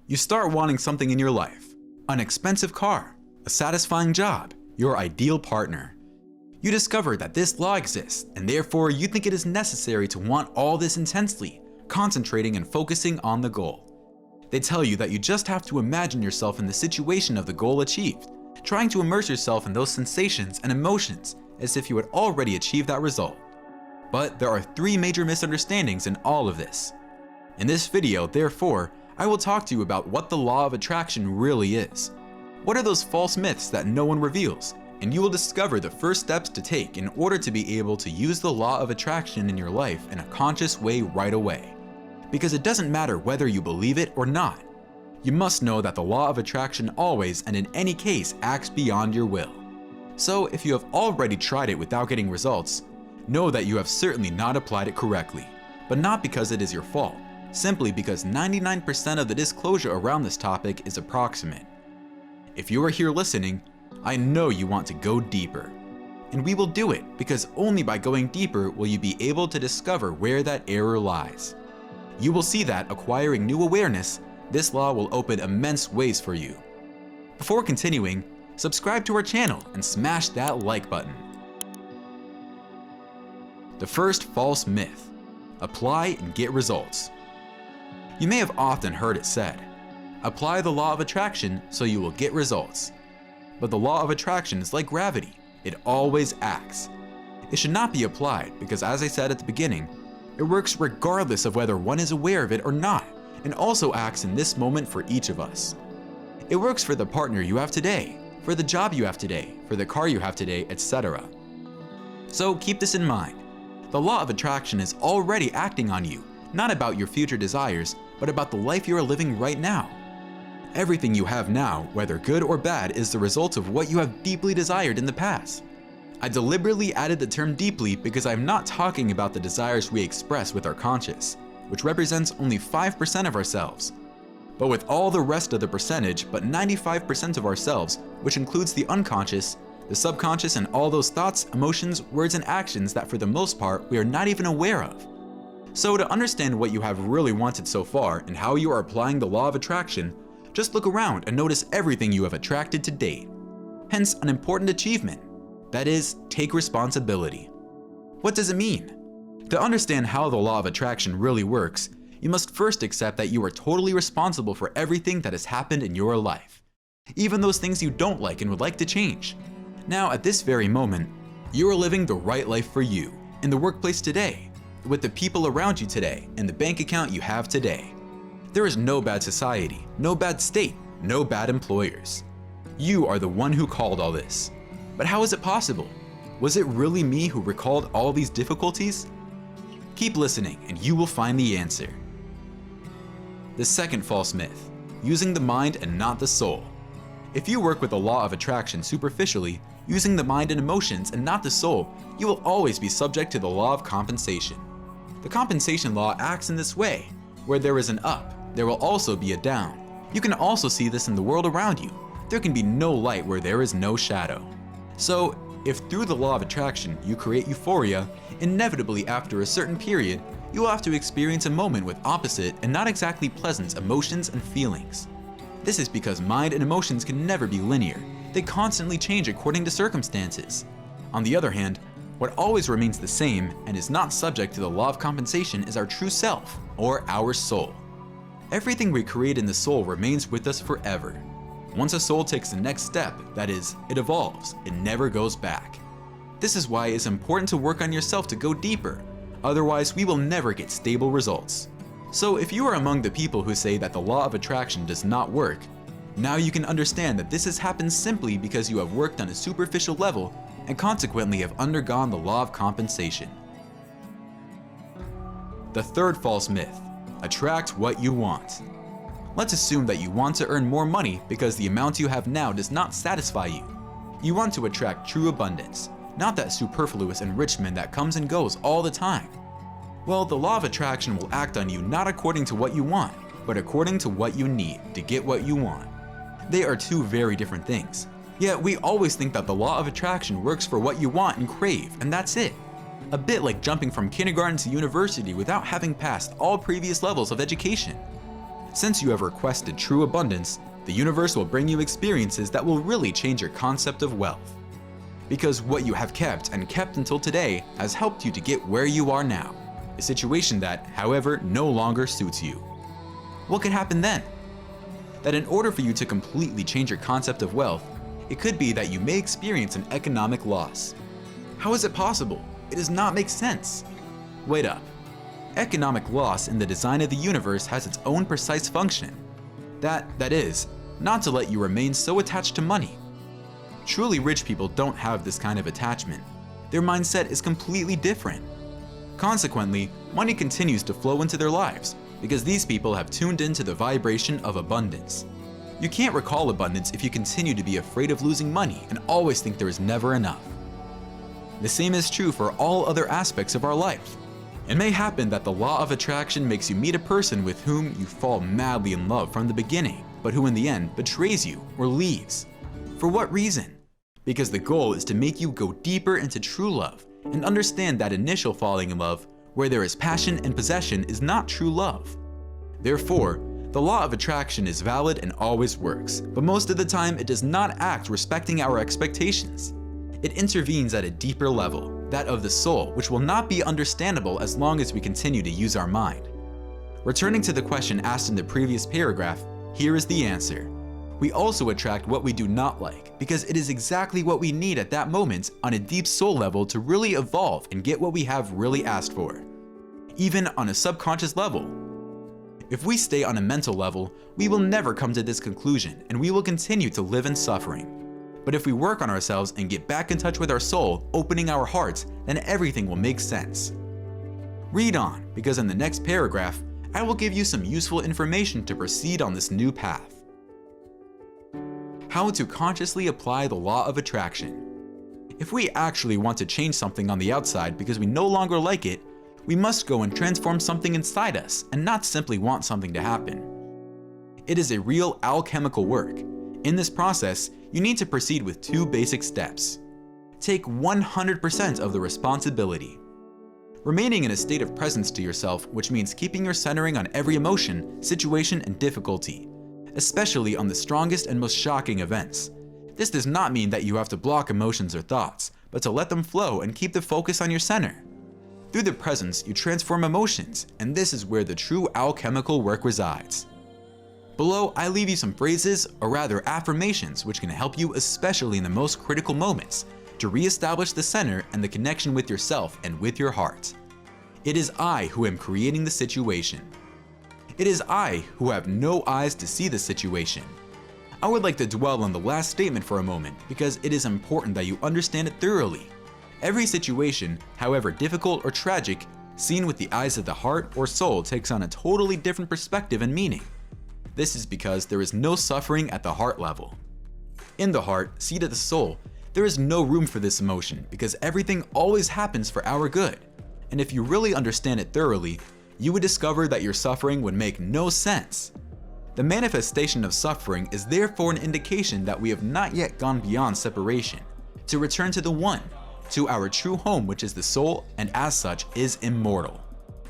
You start wanting something in your life: an expensive car, a satisfying job, your ideal partner. You discover that this law exists, and therefore you think it is necessary to want all this intensely, concentrating and focusing on the goal. They tell you that you just have to imagine yourself in the situation of the goal achieved, trying to immerse yourself in those sensations and emotions as if you had already achieved that result. But there are 3 major misunderstandings in all of this. In this video, therefore, I will talk to you about what the law of attraction really is. What are those false myths that no one reveals? And you will discover the first steps to take in order to be able to use the law of attraction in your life in a conscious way right away. Because it doesn't matter whether you believe it or not. You must know that the law of attraction always and in any case acts beyond your will. So if you have already tried it without getting results, know that you have certainly not applied it correctly, but not because it is your fault, simply because 99% of the disclosure around this topic is approximate. If you are here listening, I know you want to go deeper. And we will do it because only by going deeper will you be able to discover where that error lies. You will see that acquiring new awareness, this law will open immense ways for you. Before continuing, subscribe to our channel and smash that like button. The first false myth: apply and get results. You may have often heard it said, apply the law of attraction so you will get results. But the law of attraction is like gravity, it always acts. It should not be applied because, as I said at the beginning, it works regardless of whether one is aware of it or not, and also acts in this moment for each of us. It works for the partner you have today, for the job you have today, for the car you have today, etc. So keep this in mind. The law of attraction is already acting on you, not about your future desires, but about the life you are living right now. Everything you have now, whether good or bad, is the result of what you have deeply desired in the past. I deliberately added the term deeply because I'm not talking about the desires we express with our conscious, which represents only 5% of ourselves, but with all the rest of the percentage, but 95% of ourselves, which includes the unconscious, the subconscious, and all those thoughts, emotions, words, and actions that for the most part we are not even aware of. So to understand what you have really wanted so far and how you are applying the law of attraction, just look around and notice everything you have attracted to date. Hence, an important achievement. That is, take responsibility. What does it mean? To understand how the law of attraction really works, you must first accept that you are totally responsible for everything that has happened in your life, even those things you don't like and would like to change. Now, at this very moment, you are living the right life for you, in the workplace today, with the people around you today, and the bank account you have today. There is no bad society, no bad state, no bad employers. You are the one who called all this. But how is it possible? Was it really me who recalled all these difficulties? Keep listening and you will find the answer. The second false myth: using the mind and not the soul. If you work with the law of attraction superficially, using the mind and emotions and not the soul, you will always be subject to the law of compensation. The compensation law acts in this way: where there is an up, there will also be a down. You can also see this in the world around you. There can be no light where there is no shadow. So, if through the law of attraction you create euphoria, inevitably after a certain period, you will have to experience a moment with opposite and not exactly pleasant emotions and feelings. This is because mind and emotions can never be linear. They constantly change according to circumstances. On the other hand, what always remains the same and is not subject to the law of compensation is our true self, or our soul. Everything we create in the soul remains with us forever. Once a soul takes the next step, that is, it evolves, it never goes back. This is why it's important to work on yourself to go deeper, otherwise we will never get stable results. So if you are among the people who say that the law of attraction does not work, now you can understand that this has happened simply because you have worked on a superficial level and consequently have undergone the law of compensation. The third false myth: attract what you want. Let's assume that you want to earn more money because the amount you have now does not satisfy you. You want to attract true abundance, not that superfluous enrichment that comes and goes all the time. Well, the law of attraction will act on you not according to what you want, but according to what you need to get what you want. They are two very different things. Yet we always think that the law of attraction works for what you want and crave, and that's it. A bit like jumping from kindergarten to university without having passed all previous levels of education. Since you have requested true abundance, the universe will bring you experiences that will really change your concept of wealth. Because what you have kept and kept until today has helped you to get where you are now, a situation that, however, no longer suits you. What could happen then? That in order for you to completely change your concept of wealth, it could be that you may experience an economic loss. How is it possible? It does not make sense. Wait up. Economic loss in the design of the universe has its own precise function. That is, not to let you remain so attached to money. Truly rich people don't have this kind of attachment. Their mindset is completely different. Consequently, money continues to flow into their lives because these people have tuned into the vibration of abundance. You can't recall abundance if you continue to be afraid of losing money and always think there is never enough. The same is true for all other aspects of our life. It may happen that the law of attraction makes you meet a person with whom you fall madly in love from the beginning, but who in the end betrays you or leaves. For what reason? Because the goal is to make you go deeper into true love and understand that initial falling in love, where there is passion and possession, is not true love. Therefore, the law of attraction is valid and always works, but most of the time it does not act respecting our expectations. It intervenes at a deeper level, that of the soul, which will not be understandable as long as we continue to use our mind. Returning to the question asked in the previous paragraph, here is the answer. We also attract what we do not like, because it is exactly what we need at that moment on a deep soul level to really evolve and get what we have really asked for. Even on a subconscious level. If we stay on a mental level, we will never come to this conclusion and we will continue to live in suffering. But if we work on ourselves and get back in touch with our soul, opening our hearts, then everything will make sense. Read on, because in the next paragraph, I will give you some useful information to proceed on this new path. How to consciously apply the law of attraction. If we actually want to change something on the outside because we no longer like it, we must go and transform something inside us and not simply want something to happen. It is a real alchemical work. In this process, you need to proceed with two basic steps. Take 100% of the responsibility. Remaining in a state of presence to yourself, which means keeping your centering on every emotion, situation, and difficulty, especially on the strongest and most shocking events. This does not mean that you have to block emotions or thoughts, but to let them flow and keep the focus on your center. Through the presence, you transform emotions, and this is where the true alchemical work resides. Below, I leave you some phrases, or rather affirmations, which can help you especially in the most critical moments, to re-establish the center and the connection with yourself and with your heart. It is I who am creating the situation. It is I who have no eyes to see the situation. I would like to dwell on the last statement for a moment because it is important that you understand it thoroughly. Every situation, however difficult or tragic, seen with the eyes of the heart or soul takes on a totally different perspective and meaning. This is because there is no suffering at the heart level. In the heart, seat of the soul, there is no room for this emotion because everything always happens for our good. And if you really understand it thoroughly, you would discover that your suffering would make no sense. The manifestation of suffering is therefore an indication that we have not yet gone beyond separation, to return to the one, to our true home, which is the soul, and as such is immortal.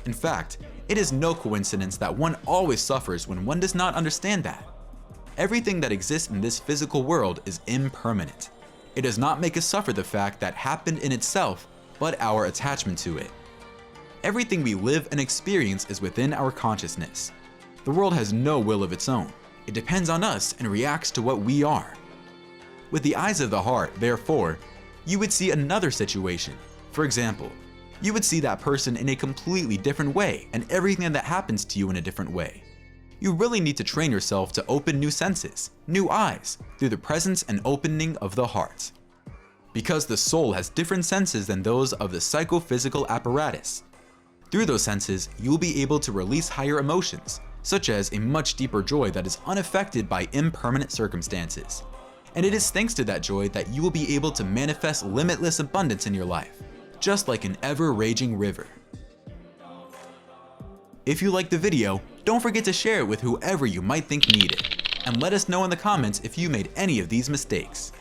In fact, it is no coincidence that one always suffers when one does not understand that. Everything that exists in this physical world is impermanent. It does not make us suffer the fact that happened in itself, but our attachment to it. Everything we live and experience is within our consciousness. The world has no will of its own. It depends on us and reacts to what we are. With the eyes of the heart, therefore, you would see another situation. For example, you would see that person in a completely different way and everything that happens to you in a different way. You really need to train yourself to open new senses, new eyes, through the presence and opening of the heart. Because the soul has different senses than those of the psychophysical apparatus. Through those senses, you will be able to release higher emotions, such as a much deeper joy that is unaffected by impermanent circumstances. And it is thanks to that joy that you will be able to manifest limitless abundance in your life, just like an ever-raging river. If you liked the video, don't forget to share it with whoever you might think need it, and let us know in the comments if you made any of these mistakes.